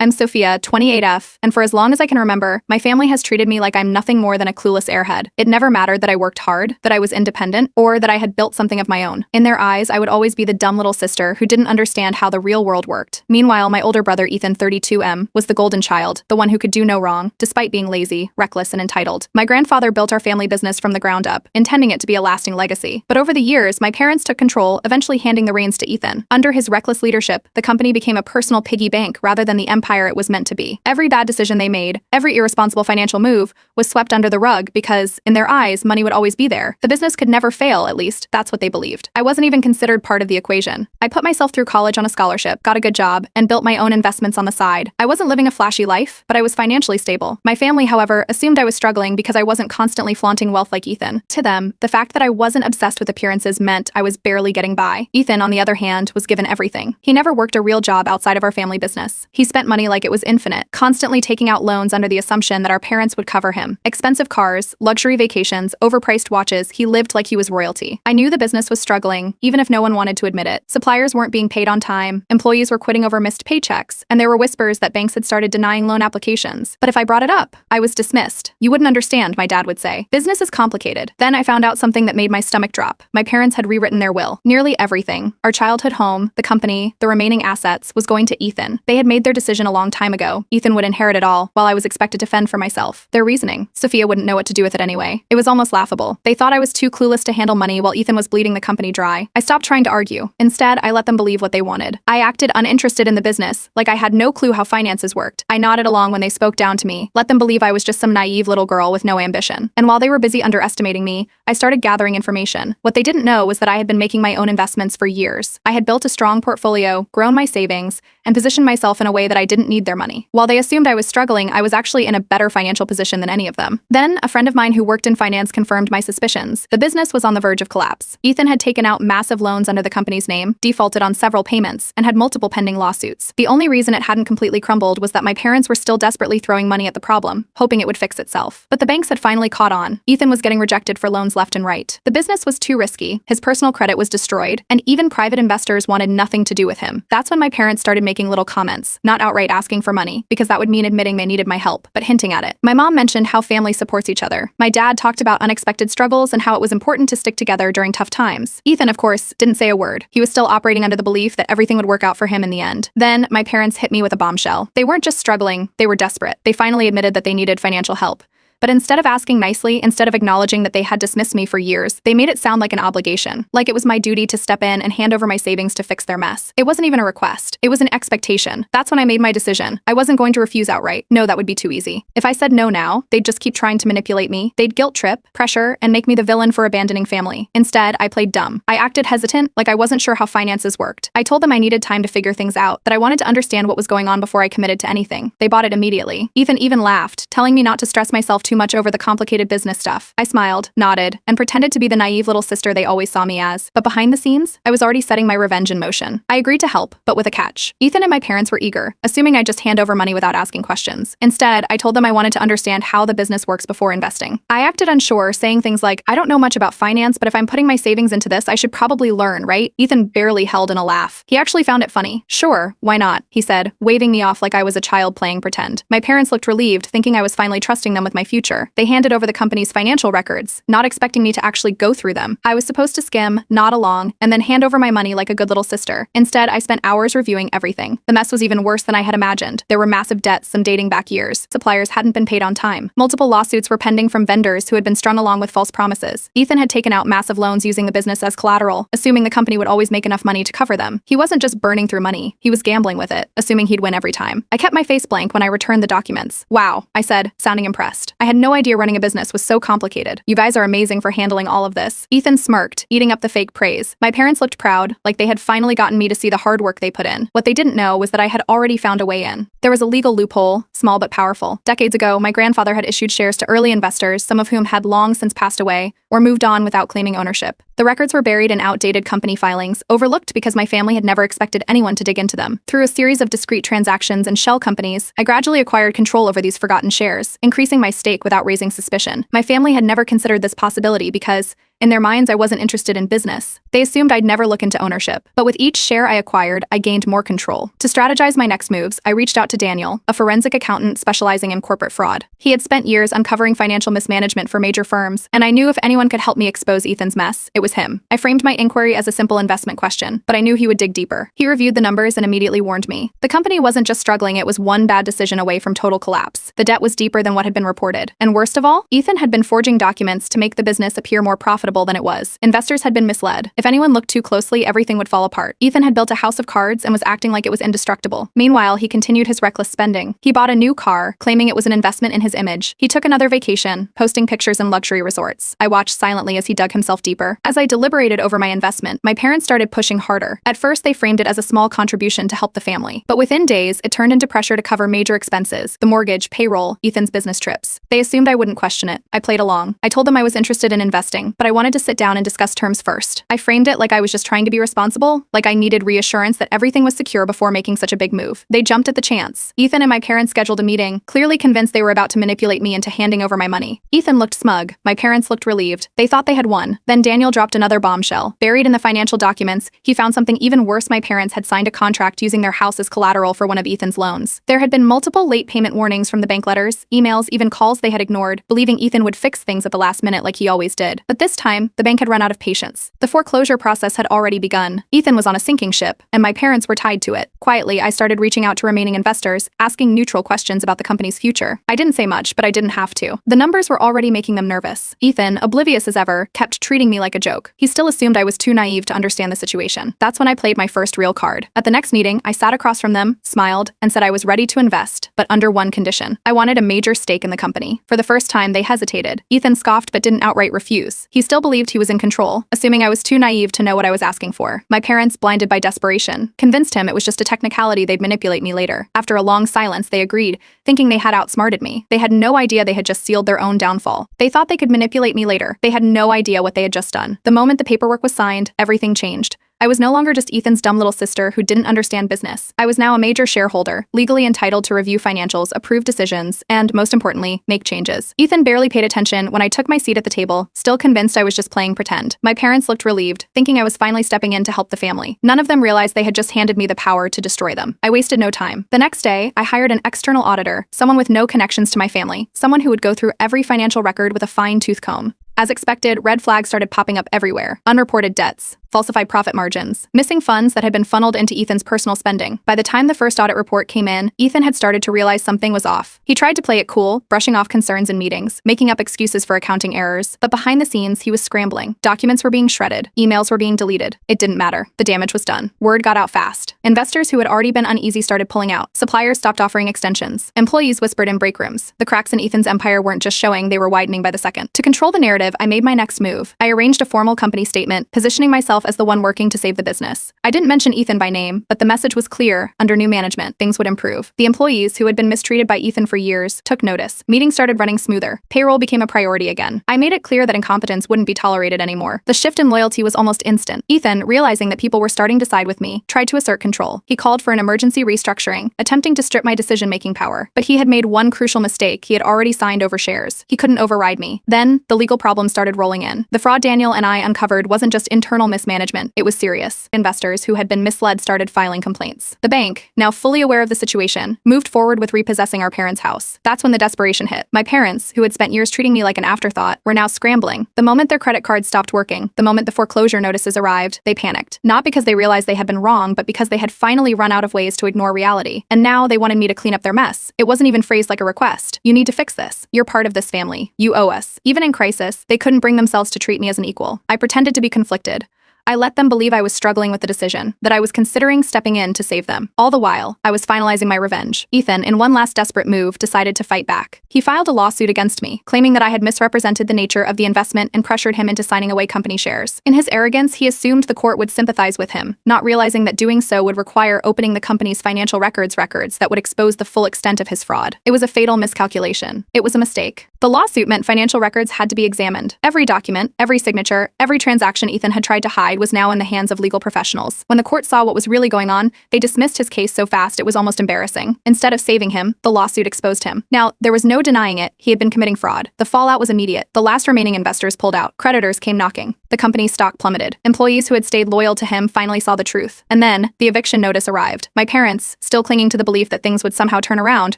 I'm Sophia, 28F, and for as long as I can remember, my family has treated me like I'm nothing more than a clueless airhead. It never mattered that I worked hard, that I was independent, or that I had built something of my own. In their eyes, I would always be the dumb little sister who didn't understand how the real world worked. Meanwhile, my older brother, Ethan, 32M, was the golden child, the one who could do no wrong, despite being lazy, reckless, and entitled. My grandfather built our family business from the ground up, intending it to be a lasting legacy. But over the years, my parents took control, eventually handing the reins to Ethan. Under his reckless leadership, the company became a personal piggy bank rather than the empire it was meant to be. Every bad decision they made, every irresponsible financial move, was swept under the rug because, in their eyes, money would always be there. The business could never fail, at least, that's what they believed. I wasn't even considered part of the equation. I put myself through college on a scholarship, got a good job, and built my own investments on the side. I wasn't living a flashy life, but I was financially stable. My family, however, assumed I was struggling because I wasn't constantly flaunting wealth like Ethan. To them, the fact that I wasn't obsessed with appearances meant I was barely getting by. Ethan, on the other hand, was given everything. He never worked a real job outside of our family business. He spent money like it was infinite, constantly taking out loans under the assumption that our parents would cover him. Expensive cars, luxury vacations, overpriced watches, he lived like he was royalty. I knew the business was struggling, even if no one wanted to admit it. Suppliers weren't being paid on time, employees were quitting over missed paychecks, and there were whispers that banks had started denying loan applications. But if I brought it up, I was dismissed. You wouldn't understand, my dad would say. Business is complicated. Then I found out something that made my stomach drop. My parents had rewritten their will. Nearly everything, our childhood home, the company, the remaining assets, was going to Ethan. They had made their decision a long time ago. Ethan would inherit it all, while I was expected to fend for myself. Their reasoning: Sophia wouldn't know what to do with it anyway. It was almost laughable. They thought I was too clueless to handle money while Ethan was bleeding the company dry. I stopped trying to argue. Instead, I let them believe what they wanted. I acted uninterested in the business, like I had no clue how finances worked. I nodded along when they spoke down to me, let them believe I was just some naive little girl with no ambition. And while they were busy underestimating me, I started gathering information. What they didn't know was that I had been making my own investments for years. I had built a strong portfolio, grown my savings, and positioned myself in a way that I didn't need their money. While they assumed I was struggling, I was actually in a better financial position than any of them. Then, a friend of mine who worked in finance confirmed my suspicions. The business was on the verge of collapse. Ethan had taken out massive loans under the company's name, defaulted on several payments, and had multiple pending lawsuits. The only reason it hadn't completely crumbled was that my parents were still desperately throwing money at the problem, hoping it would fix itself. But the banks had finally caught on. Ethan was getting rejected for loans left and right. The business was too risky, his personal credit was destroyed, and even private investors wanted nothing to do with him. That's when my parents started making little comments, not outright asking for money, because that would mean admitting they needed my help, but hinting at it. My mom mentioned how family supports each other. My dad talked about unexpected struggles and how it was important to stick together during tough times. Ethan, of course, didn't say a word. He was still operating under the belief that everything would work out for him in the end. Then, my parents hit me with a bombshell. They weren't just struggling, they were desperate. They finally admitted that they needed financial help. But instead of asking nicely, instead of acknowledging that they had dismissed me for years, they made it sound like an obligation, like it was my duty to step in and hand over my savings to fix their mess. It wasn't even a request. It was an expectation. That's when I made my decision. I wasn't going to refuse outright. No, that would be too easy. If I said no now, they'd just keep trying to manipulate me. They'd guilt trip, pressure, and make me the villain for abandoning family. Instead, I played dumb. I acted hesitant, like I wasn't sure how finances worked. I told them I needed time to figure things out, that I wanted to understand what was going on before I committed to anything. They bought it immediately. Ethan even laughed, telling me not to stress myself too much over the complicated business stuff. I smiled, nodded, and pretended to be the naive little sister they always saw me as. But behind the scenes, I was already setting my revenge in motion. I agreed to help, but with a catch. Ethan and my parents were eager, assuming I'd just hand over money without asking questions. Instead, I told them I wanted to understand how the business works before investing. I acted unsure, saying things like, I don't know much about finance, but if I'm putting my savings into this, I should probably learn, right? Ethan barely held in a laugh. He actually found it funny. Sure, why not? He said, waving me off like I was a child playing pretend. My parents looked relieved, thinking I was finally trusting them with my future. They handed over the company's financial records, not expecting me to actually go through them. I was supposed to skim, nod along, and then hand over my money like a good little sister. Instead, I spent hours reviewing everything. The mess was even worse than I had imagined. There were massive debts, some dating back years. Suppliers hadn't been paid on time. Multiple lawsuits were pending from vendors who had been strung along with false promises. Ethan had taken out massive loans using the business as collateral, assuming the company would always make enough money to cover them. He wasn't just burning through money, he was gambling with it, assuming he'd win every time. I kept my face blank when I returned the documents. Wow, I said, sounding impressed. I had no idea running a business was so complicated. You guys are amazing for handling all of this. Ethan smirked, eating up the fake praise. My parents looked proud, like they had finally gotten me to see the hard work they put in. What they didn't know was that I had already found a way in. There was a legal loophole, small but powerful. Decades ago, my grandfather had issued shares to early investors, some of whom had long since passed away or moved on without claiming ownership. The records were buried in outdated company filings, overlooked because my family had never expected anyone to dig into them. Through a series of discrete transactions and shell companies, I gradually acquired control over these forgotten shares, increasing my stake without raising suspicion. My family had never considered this possibility because, In their minds, I wasn't interested in business. They assumed I'd never look into ownership. But with each share I acquired, I gained more control. To strategize my next moves, I reached out to Daniel, a forensic accountant specializing in corporate fraud. He had spent years uncovering financial mismanagement for major firms, and I knew if anyone could help me expose Ethan's mess, it was him. I framed my inquiry as a simple investment question, but I knew he would dig deeper. He reviewed the numbers and immediately warned me. The company wasn't just struggling, it was one bad decision away from total collapse. The debt was deeper than what had been reported. And worst of all, Ethan had been forging documents to make the business appear more profitable than it was. Investors had been misled. If anyone looked too closely, everything would fall apart. Ethan had built a house of cards and was acting like it was indestructible. Meanwhile, he continued his reckless spending. He bought a new car, claiming it was an investment in his image. He took another vacation, posting pictures in luxury resorts. I watched silently as he dug himself deeper. As I deliberated over my investment, my parents started pushing harder. At first, they framed it as a small contribution to help the family. But within days, it turned into pressure to cover major expenses: the mortgage, payroll, Ethan's business trips. They assumed I wouldn't question it. I played along. I told them I was interested in investing, but I wanted to sit down and discuss terms first. I framed it like I was just trying to be responsible, like I needed reassurance that everything was secure before making such a big move. They jumped at the chance. Ethan and my parents scheduled a meeting, clearly convinced they were about to manipulate me into handing over my money. Ethan looked smug. My parents looked relieved. They thought they had won. Then Daniel dropped another bombshell. Buried in the financial documents, he found something even worse. My parents had signed a contract using their house as collateral for one of Ethan's loans. There had been multiple late payment warnings from the bank, letters, emails, even calls they had ignored, believing Ethan would fix things at the last minute like he always did. But this time, the bank had run out of patience. The foreclosure process had already begun. Ethan was on a sinking ship, and my parents were tied to it. Quietly, I started reaching out to remaining investors, asking neutral questions about the company's future. I didn't say much, but I didn't have to. The numbers were already making them nervous. Ethan, oblivious as ever, kept treating me like a joke. He still assumed I was too naive to understand the situation. That's when I played my first real card. At the next meeting, I sat across from them, smiled, and said I was ready to invest, but under one condition. I wanted a major stake in the company. For the first time, they hesitated. Ethan scoffed but didn't outright refuse. He still believed he was in control, assuming I was too naive to know what I was asking for. My parents, blinded by desperation, convinced him it was just a technicality, they'd manipulate me later. After a long silence, they agreed, thinking they had outsmarted me. They had no idea they had just sealed their own downfall. They thought they could manipulate me later. They had no idea what they had just done. The moment the paperwork was signed, everything changed. I was no longer just Ethan's dumb little sister who didn't understand business. I was now a major shareholder, legally entitled to review financials, approve decisions, and, most importantly, make changes. Ethan barely paid attention when I took my seat at the table, still convinced I was just playing pretend. My parents looked relieved, thinking I was finally stepping in to help the family. None of them realized they had just handed me the power to destroy them. I wasted no time. The next day, I hired an external auditor, someone with no connections to my family, someone who would go through every financial record with a fine-tooth comb. As expected, red flags started popping up everywhere. Unreported debts, falsified profit margins, missing funds that had been funneled into Ethan's personal spending. By the time the first audit report came in, Ethan had started to realize something was off. He tried to play it cool, brushing off concerns in meetings, making up excuses for accounting errors, but behind the scenes, he was scrambling. Documents were being shredded, emails were being deleted. It didn't matter. The damage was done. Word got out fast. Investors who had already been uneasy started pulling out. Suppliers stopped offering extensions. Employees whispered in break rooms. The cracks in Ethan's empire weren't just showing, they were widening by the second. To control the narrative, I made my next move. I arranged a formal company statement, positioning myself as the one working to save the business. I didn't mention Ethan by name, but the message was clear. Under new management, things would improve. The employees, who had been mistreated by Ethan for years, took notice. Meetings started running smoother. Payroll became a priority again. I made it clear that incompetence wouldn't be tolerated anymore. The shift in loyalty was almost instant. Ethan, realizing that people were starting to side with me, tried to assert control. He called for an emergency restructuring, attempting to strip my decision-making power. But he had made one crucial mistake. He had already signed over shares. He couldn't override me. Then, the legal problems started rolling in. The fraud Daniel and I uncovered wasn't just internal mismanagement, it was serious. Investors who had been misled started filing complaints. The bank, now fully aware of the situation, moved forward with repossessing our parents' house. That's when the desperation hit. My parents, who had spent years treating me like an afterthought, were now scrambling. The moment their credit cards stopped working, the moment the foreclosure notices arrived, they panicked. Not because they realized they had been wrong, but because they had finally run out of ways to ignore reality. And now they wanted me to clean up their mess. It wasn't even phrased like a request. You need to fix this. You're part of this family. You owe us. Even in crisis, they couldn't bring themselves to treat me as an equal. I pretended to be conflicted. I let them believe I was struggling with the decision, that I was considering stepping in to save them. All the while, I was finalizing my revenge. Ethan, in one last desperate move, decided to fight back. He filed a lawsuit against me, claiming that I had misrepresented the nature of the investment and pressured him into signing away company shares. In his arrogance, he assumed the court would sympathize with him, not realizing that doing so would require opening the company's financial records that would expose the full extent of his fraud. It was a fatal miscalculation. It was a mistake. The lawsuit meant financial records had to be examined. Every document, every signature, every transaction Ethan had tried to hide side was now in the hands of legal professionals. When the court saw what was really going on, they dismissed his case so fast it was almost embarrassing. Instead of saving him, the lawsuit exposed him. Now, there was no denying it, he had been committing fraud. The fallout was immediate. The last remaining investors pulled out. Creditors came knocking. The company's stock plummeted. Employees who had stayed loyal to him finally saw the truth. And then, the eviction notice arrived. My parents, still clinging to the belief that things would somehow turn around,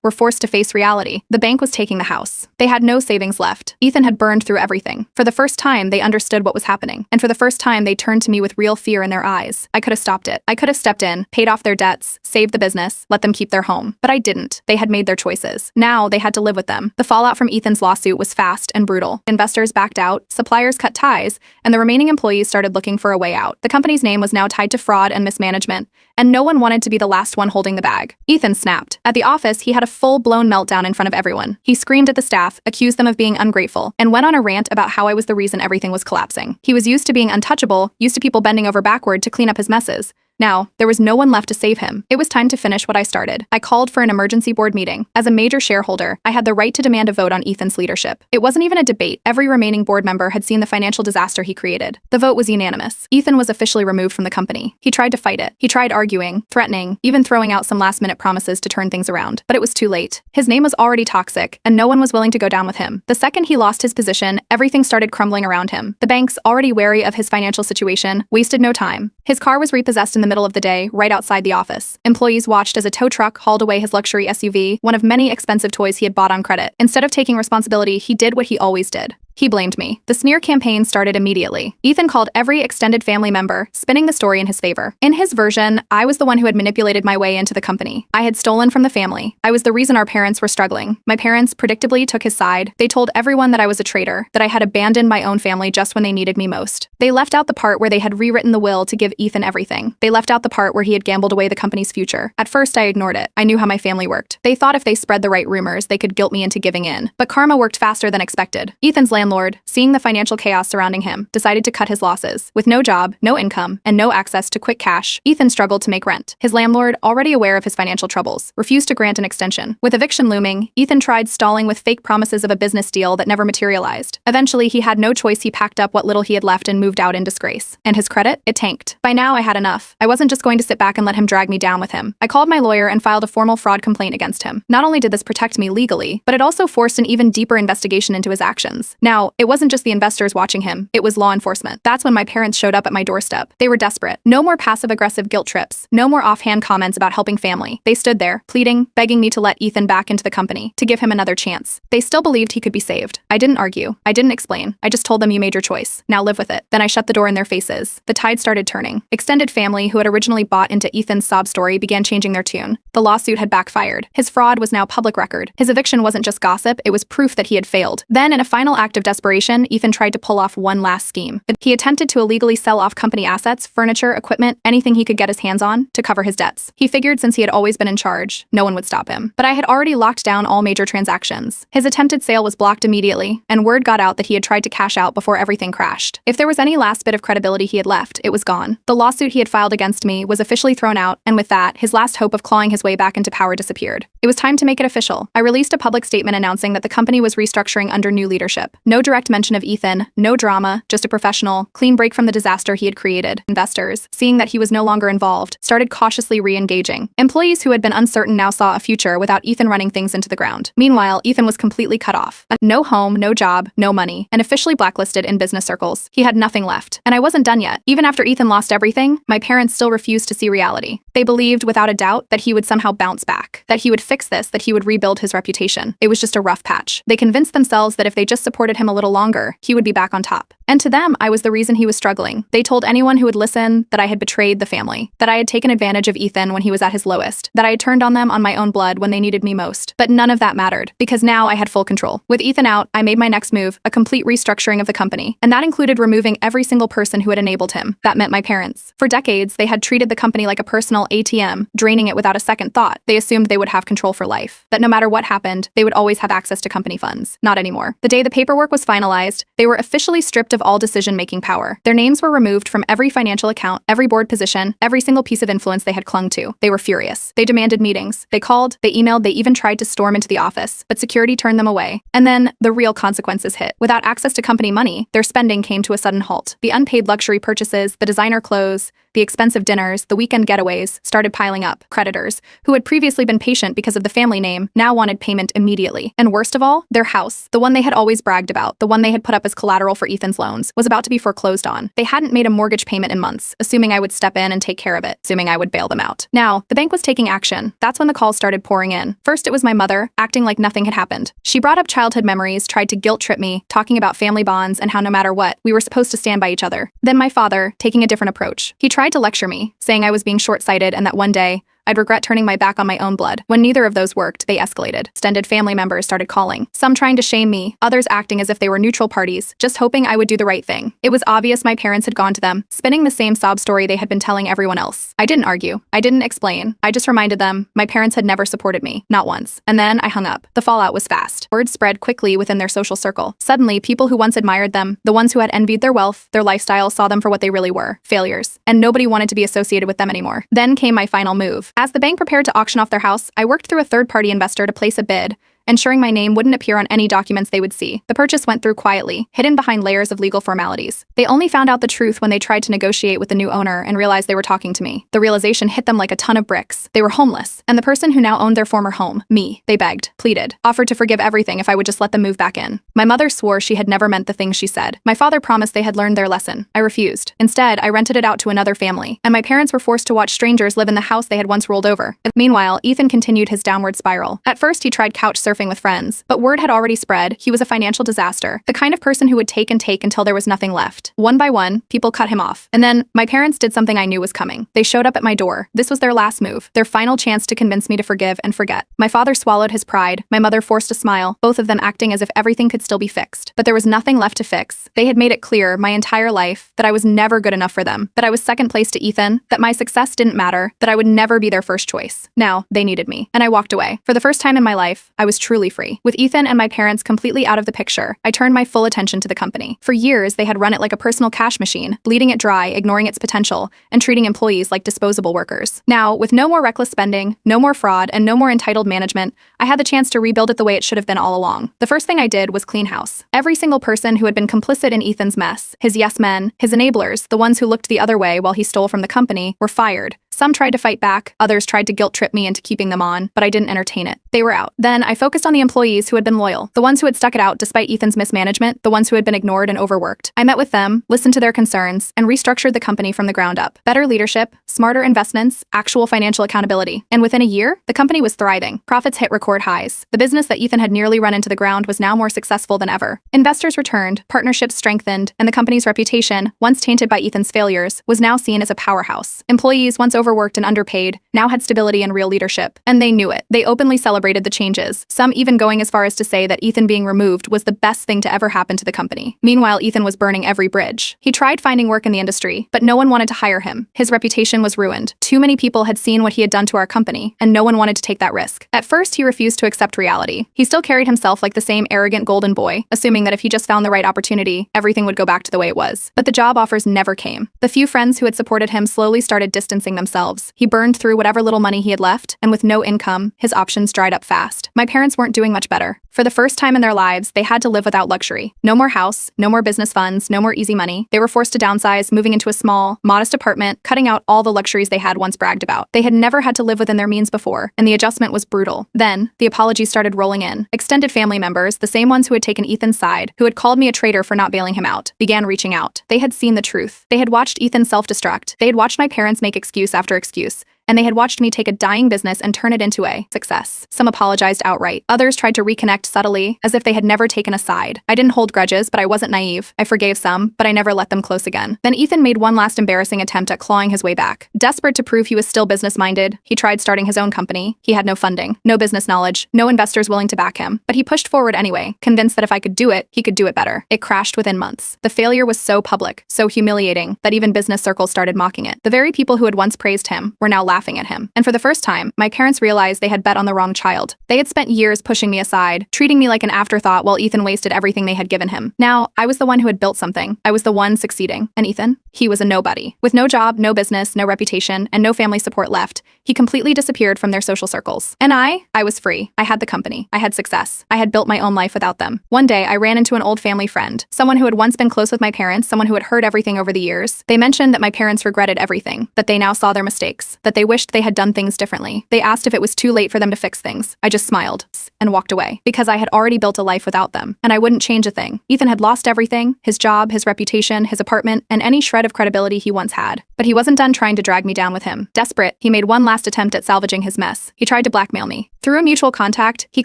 were forced to face reality. The bank was taking the house. They had no savings left. Ethan had burned through everything. For the first time, they understood what was happening. And for the first time, they turned to me with real fear in their eyes. I could have stopped it. I could have stepped in, paid off their debts, saved the business, let them keep their home. But I didn't. They had made their choices. Now, they had to live with them. The fallout from Ethan's lawsuit was fast and brutal. Investors backed out, suppliers cut ties, and the remaining employees started looking for a way out. The company's name was now tied to fraud and mismanagement, and no one wanted to be the last one holding the bag. Ethan snapped. At the office, he had a full-blown meltdown in front of everyone. He screamed at the staff, accused them of being ungrateful, and went on a rant about how I was the reason everything was collapsing. He was used to being untouchable, used to people bending over backward to clean up his messes. Now, there was no one left to save him. It was time to finish what I started. I called for an emergency board meeting. As a major shareholder, I had the right to demand a vote on Ethan's leadership. It wasn't even a debate. Every remaining board member had seen the financial disaster he created. The vote was unanimous. Ethan was officially removed from the company. He tried to fight it. He tried arguing, threatening, even throwing out some last-minute promises to turn things around. But it was too late. His name was already toxic, and no one was willing to go down with him. The second he lost his position, everything started crumbling around him. The banks, already wary of his financial situation, wasted no time. His car was repossessed in the middle of the day, right outside the office. Employees watched as a tow truck hauled away his luxury SUV, one of many expensive toys he had bought on credit. Instead of taking responsibility, he did what he always did. He blamed me. The smear campaign started immediately. Ethan called every extended family member, spinning the story in his favor. In his version, I was the one who had manipulated my way into the company. I had stolen from the family. I was the reason our parents were struggling. My parents predictably took his side. They told everyone that I was a traitor, that I had abandoned my own family just when they needed me most. They left out the part where they had rewritten the will to give Ethan everything. They left out the part where he had gambled away the company's future. At first, I ignored it. I knew how my family worked. They thought if they spread the right rumors, they could guilt me into giving in. But karma worked faster than expected. Ethan's landlord, seeing the financial chaos surrounding him, decided to cut his losses. With no job, no income, and no access to quick cash, Ethan struggled to make rent. His landlord, already aware of his financial troubles, refused to grant an extension. With eviction looming, Ethan tried stalling with fake promises of a business deal that never materialized. Eventually, he had no choice. He packed up what little he had left and moved out in disgrace. And his credit? It tanked. By now, I had enough. I wasn't just going to sit back and let him drag me down with him. I called my lawyer and filed a formal fraud complaint against him. Not only did this protect me legally, but it also forced an even deeper investigation into his actions. Now, it wasn't just the investors watching him, it was law enforcement. That's when my parents showed up at my doorstep. They were desperate. No more passive-aggressive guilt trips. No more offhand comments about helping family. They stood there, pleading, begging me to let Ethan back into the company, to give him another chance. They still believed he could be saved. I didn't argue. I didn't explain. I just told them, you made your choice. Now live with it. Then I shut the door in their faces. The tide started turning. Extended family who had originally bought into Ethan's sob story began changing their tune. The lawsuit had backfired. His fraud was now public record. His eviction wasn't just gossip, it was proof that he had failed. Then, in a final act of desperation, Ethan tried to pull off one last scheme. He attempted to illegally sell off company assets, furniture, equipment, anything he could get his hands on, to cover his debts. He figured since he had always been in charge, no one would stop him. But I had already locked down all major transactions. His attempted sale was blocked immediately, and word got out that he had tried to cash out before everything crashed. If there was any last bit of credibility he had left, it was gone. The lawsuit he had filed against me was officially thrown out, and with that, his last hope of clawing his way back into power disappeared. It was time to make it official. I released a public statement announcing that the company was restructuring under new leadership. No direct mention of Ethan, no drama, just a professional, clean break from the disaster he had created. Investors, seeing that he was no longer involved, started cautiously re-engaging. Employees who had been uncertain now saw a future without Ethan running things into the ground. Meanwhile, Ethan was completely cut off. No home, no job, no money, and officially blacklisted in business circles. He had nothing left. And I wasn't done yet. Even after Ethan lost everything, my parents still refused to see reality. They believed, without a doubt, that he would somehow bounce back, that he would fix this, that he would rebuild his reputation. It was just a rough patch. They convinced themselves that if they just supported him a little longer, he would be back on top. And to them, I was the reason he was struggling. They told anyone who would listen that I had betrayed the family, that I had taken advantage of Ethan when he was at his lowest, that I had turned on them on my own blood when they needed me most. But none of that mattered, because now I had full control. With Ethan out, I made my next move, a complete restructuring of the company. And that included removing every single person who had enabled him. That meant my parents. For decades, they had treated the company like a personal ATM, draining it without a second thought. They assumed they would have control for life, that no matter what happened, they would always have access to company funds. Not anymore. The day the paperwork paperwork was finalized, they were officially stripped of all decision-making power. Their names were removed from every financial account, every board position, every single piece of influence they had clung to. They were furious. They demanded meetings. They called, they emailed, they even tried to storm into the office, but security turned them away. And then, the real consequences hit. Without access to company money, their spending came to a sudden halt. The unpaid luxury purchases, the designer clothes, the expensive dinners, the weekend getaways started piling up. Creditors, who had previously been patient because of the family name, now wanted payment immediately. And worst of all, their house, the one they had always bragged about, the one they had put up as collateral for Ethan's loans, was about to be foreclosed on. They hadn't made a mortgage payment in months, assuming I would step in and take care of it, assuming I would bail them out. Now, the bank was taking action. That's when the calls started pouring in. First, it was my mother, acting like nothing had happened. She brought up childhood memories, tried to guilt-trip me, talking about family bonds and how no matter what, we were supposed to stand by each other. Then my father, taking a different approach. He tried to lecture me, saying I was being short-sighted and that one day, I'd regret turning my back on my own blood. When neither of those worked, they escalated. Extended family members started calling, some trying to shame me, others acting as if they were neutral parties, just hoping I would do the right thing. It was obvious my parents had gone to them, spinning the same sob story they had been telling everyone else. I didn't argue. I didn't explain. I just reminded them my parents had never supported me, not once. And then I hung up. The fallout was fast. Word spread quickly within their social circle. Suddenly, people who once admired them, the ones who had envied their wealth, their lifestyle, saw them for what they really were, failures. And nobody wanted to be associated with them anymore. Then came my final move. As the bank prepared to auction off their house, I worked through a third-party investor to place a bid, ensuring my name wouldn't appear on any documents they would see. The purchase went through quietly, hidden behind layers of legal formalities. They only found out the truth when they tried to negotiate with the new owner and realized they were talking to me. The realization hit them like a ton of bricks. They were homeless, and the person who now owned their former home, me, they begged, pleaded, offered to forgive everything if I would just let them move back in. My mother swore she had never meant the things she said. My father promised they had learned their lesson. I refused. Instead, I rented it out to another family, and my parents were forced to watch strangers live in the house they had once ruled over. Meanwhile, Ethan continued his downward spiral. At first, he tried couch surfing with friends, but word had already spread he was a financial disaster, the kind of person who would take and take until there was nothing left. One by one, people cut him off. And then, my parents did something I knew was coming. They showed up at my door. This was their last move, their final chance to convince me to forgive and forget. My father swallowed his pride, my mother forced a smile, both of them acting as if everything could still be fixed. But there was nothing left to fix. They had made it clear my entire life that I was never good enough for them, that I was second place to Ethan, that my success didn't matter, that I would never be their first choice. Now, they needed me, and I walked away. For the first time in my life, I was truly free. With Ethan and my parents completely out of the picture, I turned my full attention to the company. For years, they had run it like a personal cash machine, bleeding it dry, ignoring its potential, and treating employees like disposable workers. Now, with no more reckless spending, no more fraud, and no more entitled management, I had the chance to rebuild it the way it should have been all along. The first thing I did was clean house. Every single person who had been complicit in Ethan's mess, his yes men, his enablers, the ones who looked the other way while he stole from the company, were fired. Some tried to fight back, others tried to guilt-trip me into keeping them on, but I didn't entertain it. They were out. Then I focused on the employees who had been loyal, the ones who had stuck it out despite Ethan's mismanagement, the ones who had been ignored and overworked. I met with them, listened to their concerns, and restructured the company from the ground up. Better leadership, smarter investments, actual financial accountability. And within a year, the company was thriving. Profits hit record highs. The business that Ethan had nearly run into the ground was now more successful than ever. Investors returned, partnerships strengthened, and the company's reputation, once tainted by Ethan's failures, was now seen as a powerhouse. Employees, once overworked and underpaid, now had stability and real leadership. And they knew it. They openly celebrated the changes, some even going as far as to say that Ethan being removed was the best thing to ever happen to the company. Meanwhile, Ethan was burning every bridge. He tried finding work in the industry, but no one wanted to hire him. His reputation was ruined. Too many people had seen what he had done to our company, and no one wanted to take that risk. At first, he refused to accept reality. He still carried himself like the same arrogant golden boy, assuming that if he just found the right opportunity, everything would go back to the way it was. But the job offers never came. The few friends who had supported him slowly started distancing themselves. He burned through whatever little money he had left, and with no income, his options dried up fast. My parents weren't doing much better. For the first time in their lives, they had to live without luxury. No more house, no more business funds, no more easy money. They were forced to downsize, moving into a small, modest apartment, cutting out all the luxuries they had once bragged about. They had never had to live within their means before, and the adjustment was brutal. Then, the apologies started rolling in. Extended family members, the same ones who had taken Ethan's side, who had called me a traitor for not bailing him out, began reaching out. They had seen the truth. They had watched Ethan self-destruct. They had watched my parents make excuse after excuse. And they had watched me take a dying business and turn it into a success. Some apologized outright. Others tried to reconnect subtly, as if they had never taken a side. I didn't hold grudges, but I wasn't naive. I forgave some, but I never let them close again. Then Ethan made one last embarrassing attempt at clawing his way back. Desperate to prove he was still business-minded, he tried starting his own company. He had no funding, no business knowledge, no investors willing to back him. But he pushed forward anyway, convinced that if I could do it, he could do it better. It crashed within months. The failure was so public, so humiliating, that even business circles started mocking it. The very people who had once praised him were now laughing laughing at him. And for the first time, my parents realized they had bet on the wrong child. They had spent years pushing me aside, treating me like an afterthought while Ethan wasted everything they had given him. Now, I was the one who had built something. I was the one succeeding. And Ethan? He was a nobody. With no job, no business, no reputation, and no family support left, he completely disappeared from their social circles. And I was free. I had the company. I had success. I had built my own life without them. One day, I ran into an old family friend, someone who had once been close with my parents, someone who had heard everything over the years. They mentioned that my parents regretted everything, that they now saw their mistakes, that they wished they had done things differently. They asked if it was too late for them to fix things. I just smiled and walked away because I had already built a life without them, and I wouldn't change a thing. Ethan had lost everything, his job, his reputation, his apartment, and any shred of credibility he once had. But he wasn't done trying to drag me down with him. Desperate, he made one last attempt at salvaging his mess. He tried to blackmail me. Through a mutual contact, he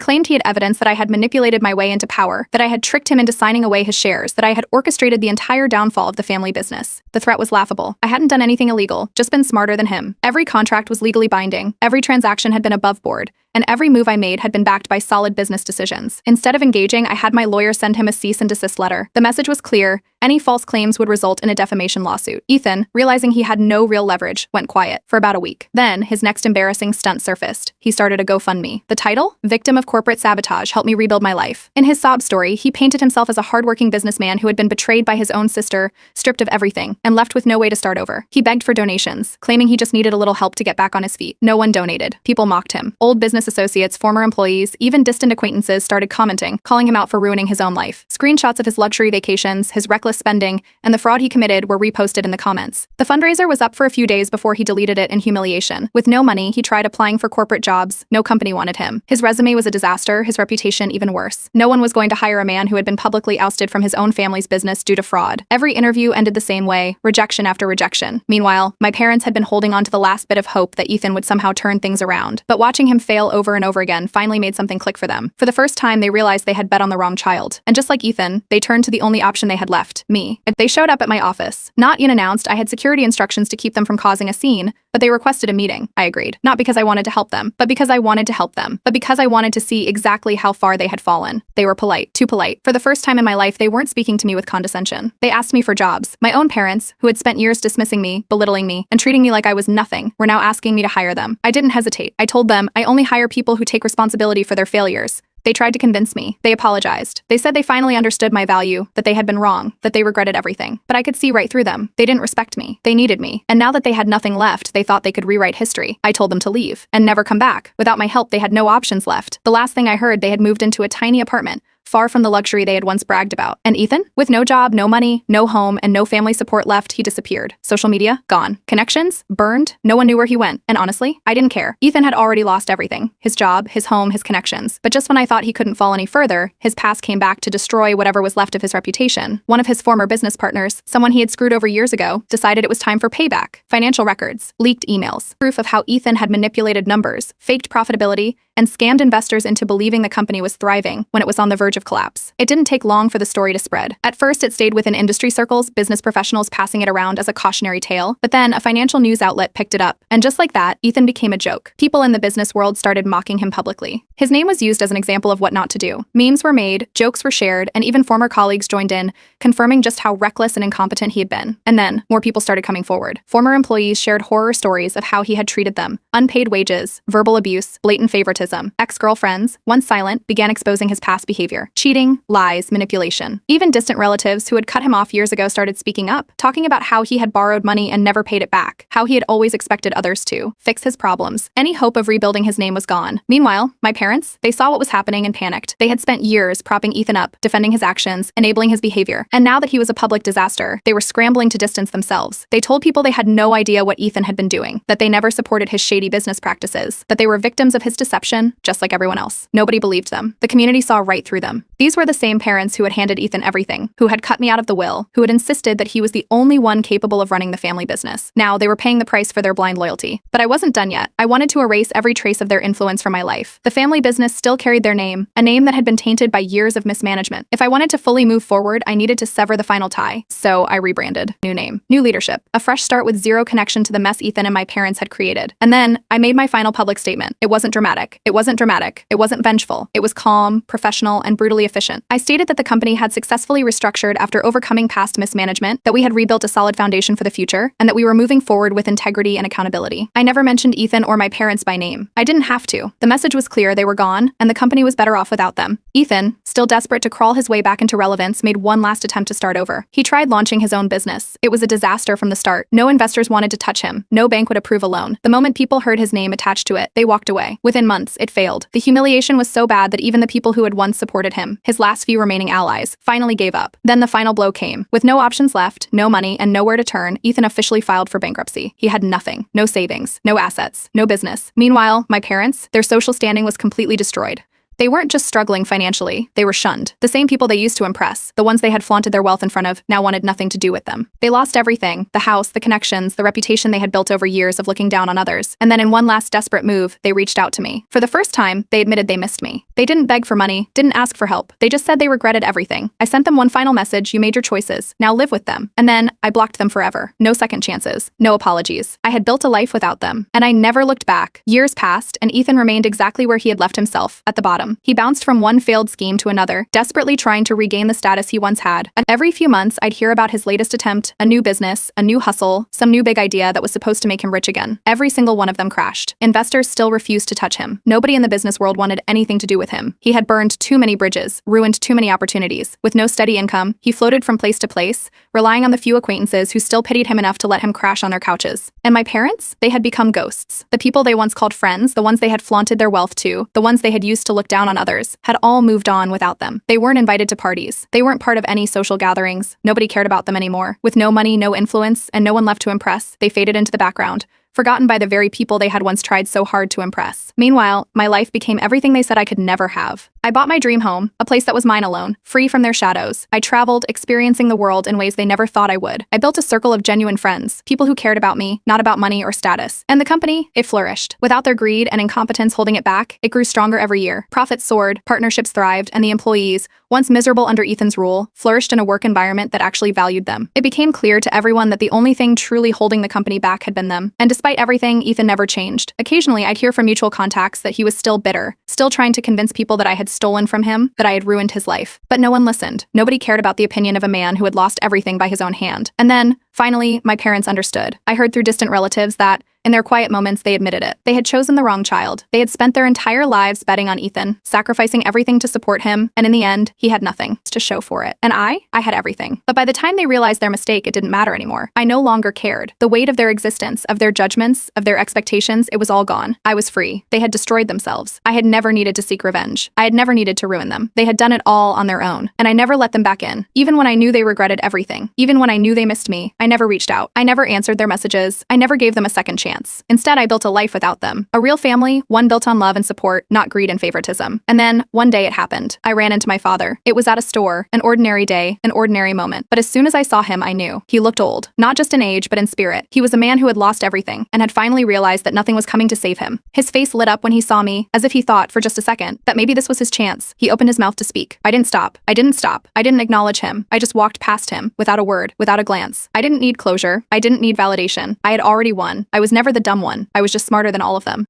claimed he had evidence that I had manipulated my way into power, that I had tricked him into signing away his shares, that I had orchestrated the entire downfall of the family business. The threat was laughable. I hadn't done anything illegal, just been smarter than him. Every contract was legally binding, every transaction had been above board, and every move I made had been backed by solid business decisions. Instead of engaging, I had my lawyer send him a cease and desist letter. The message was clear: any false claims would result in a defamation lawsuit. Ethan, realizing he had no real leverage, went quiet for about a week. Then, his next embarrassing stunt surfaced. He started a GoFundMe. The title? Victim of Corporate Sabotage, Help Me Rebuild My Life. In his sob story, he painted himself as a hardworking businessman who had been betrayed by his own sister, stripped of everything, and left with no way to start over. He begged for donations, claiming he just needed a little help to get back on his feet. No one donated. People mocked him. Old business associates, former employees, even distant acquaintances started commenting, calling him out for ruining his own life. Screenshots of his luxury vacations, his reckless spending, and the fraud he committed were reposted in the comments. The fundraiser was up for a few days before he deleted it in humiliation. With no money, he tried applying for corporate jobs. No company wanted him. His resume was a disaster, his reputation even worse. No one was going to hire a man who had been publicly ousted from his own family's business due to fraud. Every interview ended the same way, rejection after rejection. Meanwhile, my parents had been holding on to the last bit of hope that Ethan would somehow turn things around. But watching him fail over and over again finally made something click for them. For the first time, they realized they had bet on the wrong child. And just like Ethan, they turned to the only option they had left, me. They showed up at my office. Not unannounced, I had security instructions to keep them from causing a scene, but they requested a meeting. I agreed. Not because I wanted to help them, but because I wanted to help them. But because I wanted to see exactly how far they had fallen. They were polite. Too polite. For the first time in my life, they weren't speaking to me with condescension. They asked me for jobs. My own parents, who had spent years dismissing me, belittling me, and treating me like I was nothing, were now asking me to hire them. I didn't hesitate. I told them, I only hire people who take responsibility for their failures. They tried to convince me. They apologized. They said they finally understood my value, that they had been wrong, that they regretted everything. But I could see right through them. They didn't respect me. They needed me. And now that they had nothing left, they thought they could rewrite history. I told them to leave and never come back. Without my help, they had no options left. The last thing I heard, they had moved into a tiny apartment, far from the luxury they had once bragged about. And Ethan? With no job, no money, no home, and no family support left, he disappeared. Social media? Gone. Connections? Burned. No one knew where he went. And honestly, I didn't care. Ethan had already lost everything. His job, his home, his connections. But just when I thought he couldn't fall any further, his past came back to destroy whatever was left of his reputation. One of his former business partners, someone he had screwed over years ago, decided it was time for payback. Financial records, leaked emails, proof of how Ethan had manipulated numbers, faked profitability, and scammed investors into believing the company was thriving when it was on the verge of collapse. It didn't take long for the story to spread. At first, it stayed within industry circles, business professionals passing it around as a cautionary tale, but then a financial news outlet picked it up. And just like that, Ethan became a joke. People in the business world started mocking him publicly. His name was used as an example of what not to do. Memes were made, jokes were shared, and even former colleagues joined in, confirming just how reckless and incompetent he had been. And then, more people started coming forward. Former employees shared horror stories of how he had treated them. Unpaid wages, verbal abuse, blatant favoritism. Ex-girlfriends, once silent, began exposing his past behavior. Cheating, lies, manipulation. Even distant relatives who had cut him off years ago started speaking up, talking about how he had borrowed money and never paid it back, how he had always expected others to fix his problems. Any hope of rebuilding his name was gone. Meanwhile, my parents, they saw what was happening and panicked. They had spent years propping Ethan up, defending his actions, enabling his behavior. And now that he was a public disaster, they were scrambling to distance themselves. They told people they had no idea what Ethan had been doing, that they never supported his shady business practices, that they were victims of his deception, just like everyone else. Nobody believed them. The community saw right through them. These were the same parents who had handed Ethan everything, who had cut me out of the will, who had insisted that he was the only one capable of running the family business. Now, they were paying the price for their blind loyalty. But I wasn't done yet. I wanted to erase every trace of their influence from my life. The family business still carried their name, a name that had been tainted by years of mismanagement. If I wanted to fully move forward, I needed to sever the final tie. So I rebranded. New name. New leadership. A fresh start with zero connection to the mess Ethan and my parents had created. And then, I made my final public statement. It wasn't dramatic. It wasn't vengeful. It was calm, professional, and brutally incredibly efficient. I stated that the company had successfully restructured after overcoming past mismanagement, that we had rebuilt a solid foundation for the future, and that we were moving forward with integrity and accountability. I never mentioned Ethan or my parents by name. I didn't have to. The message was clear: they were gone, and the company was better off without them. Ethan, still desperate to crawl his way back into relevance, made one last attempt to start over. He tried launching his own business. It was a disaster from the start. No investors wanted to touch him. No bank would approve a loan. The moment people heard his name attached to it, they walked away. Within months, it failed. The humiliation was so bad that even the people who had once supported him, his last few remaining allies, finally gave up. Then the final blow came. With no options left, no money, and nowhere to turn, Ethan officially filed for bankruptcy. He had nothing. No savings, no assets, no business. Meanwhile, my parents, their social standing was completely destroyed. They weren't just struggling financially, they were shunned. The same people they used to impress, the ones they had flaunted their wealth in front of, now wanted nothing to do with them. They lost everything: the house, the connections, the reputation they had built over years of looking down on others. And then in one last desperate move, they reached out to me. For the first time, they admitted they missed me. They didn't beg for money, didn't ask for help. They just said they regretted everything. I sent them one final message: you made your choices, now live with them. And then I blocked them forever. No second chances, no apologies. I had built a life without them, and I never looked back. Years passed, and Ethan remained exactly where he had left himself, at the bottom. He bounced from one failed scheme to another, desperately trying to regain the status he once had. And every few months, I'd hear about his latest attempt: a new business, a new hustle, some new big idea that was supposed to make him rich again. Every single one of them crashed. Investors still refused to touch him. Nobody in the business world wanted anything to do with him. He had burned too many bridges, ruined too many opportunities. With no steady income, he floated from place to place, relying on the few acquaintances who still pitied him enough to let him crash on their couches. And my parents? They had become ghosts. The people they once called friends, the ones they had flaunted their wealth to, the ones they had used to look down on others, had all moved on without them. They weren't invited to parties. They weren't part of any social gatherings. Nobody cared about them anymore. With no money, no influence, and no one left to impress, they faded into the background, forgotten by the very people they had once tried so hard to impress. Meanwhile, my life became everything they said I could never have. I bought my dream home, a place that was mine alone, free from their shadows. I traveled, experiencing the world in ways they never thought I would. I built a circle of genuine friends, people who cared about me, not about money or status. And the company, it flourished. Without their greed and incompetence holding it back, it grew stronger every year. Profits soared, partnerships thrived, and the employees, once miserable under Ethan's rule, flourished in a work environment that actually valued them. It became clear to everyone that the only thing truly holding the company back had been them. And despite everything, Ethan never changed. Occasionally, I'd hear from mutual contacts that he was still bitter, still trying to convince people that I had stolen from him, that I had ruined his life. But no one listened. Nobody cared about the opinion of a man who had lost everything by his own hand. And then, finally, my parents understood. I heard through distant relatives that, in their quiet moments, they admitted it. They had chosen the wrong child. They had spent their entire lives betting on Ethan, sacrificing everything to support him, and in the end, he had nothing to show for it. And I had everything. But by the time they realized their mistake, it didn't matter anymore. I no longer cared. The weight of their existence, of their judgments, of their expectations, it was all gone. I was free. They had destroyed themselves. I had never needed to seek revenge. I had never needed to ruin them. They had done it all on their own, and I never let them back in. Even when I knew they regretted everything, even when I knew they missed me, I never reached out. I never answered their messages. I never gave them a second chance. Instead, I built a life without them. A real family, one built on love and support, not greed and favoritism. And then, one day it happened. I ran into my father. It was at a store, an ordinary day, an ordinary moment. But as soon as I saw him, I knew. He looked old. Not just in age, but in spirit. He was a man who had lost everything, and had finally realized that nothing was coming to save him. His face lit up when he saw me, as if he thought, for just a second, that maybe this was his chance. He opened his mouth to speak. I didn't stop. I didn't stop. I didn't acknowledge him. I just walked past him, without a word, without a glance. I didn't need closure. I didn't need validation. I had already won. I was never the dumb one. I was just smarter than all of them.